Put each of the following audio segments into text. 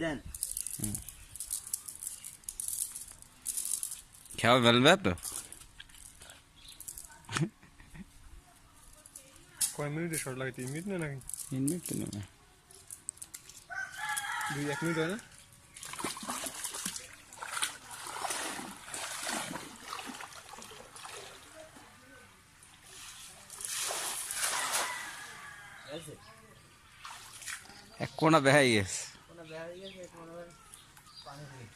দেন খাওয়া মেলবে তো কয় মিনিটে শর্ট লাগে 3 মিনিট না নাকি 3 মিনিট তো নেবে 1 মিনিট হয় না এক কোনা বেহাই গেছে কোন বেহাই গেছে কোন পানি দিয়ে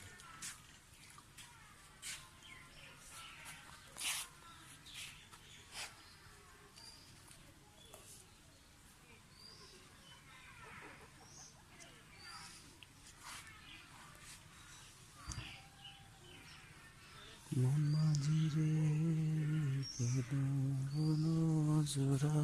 মন মাঝি রে কেন জোড়া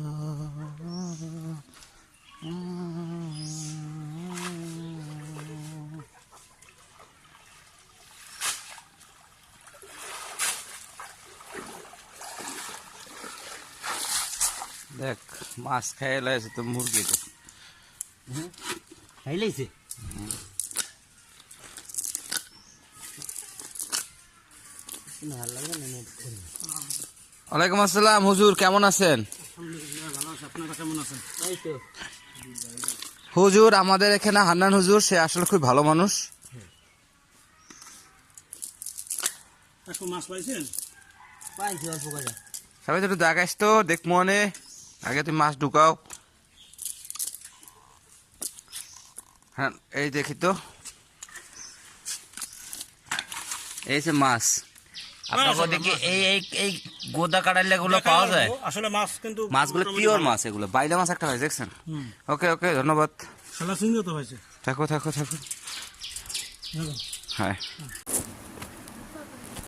দেখ মাছ খাই লাইছে তো মুরগি তো খাই লাইছে ভালো লাগে না ওয়ালাইকুম আসসালাম হুজুর, কেমন আছেন? হুজুর আমাদের এখানে হান্নান হুজুর, সে আসলে খুব ভালো মানুষ। মাছ পাইছেন? পাইছি অল্প করে। সবাই তো একটু দেখাইস তো, দেখ মনে আগে তুই মাছ ঢুকাও। হ্যাঁ এই দেখি তো, এই যে মাছ। আপনার দেখি এই এই এই গোদা কাটাইলে এগুলো পাওয়া যায় আসলে মাছ কিন্তু মাছগুলো পিওর মাছ, এগুলো বাইলা মাছ একটা হয় দেখছেন। ওকে ওকে ধন্যবাদ, শালা সিংহ তো হয়েছে। থাকো থাকো থাকো। হ্যাঁ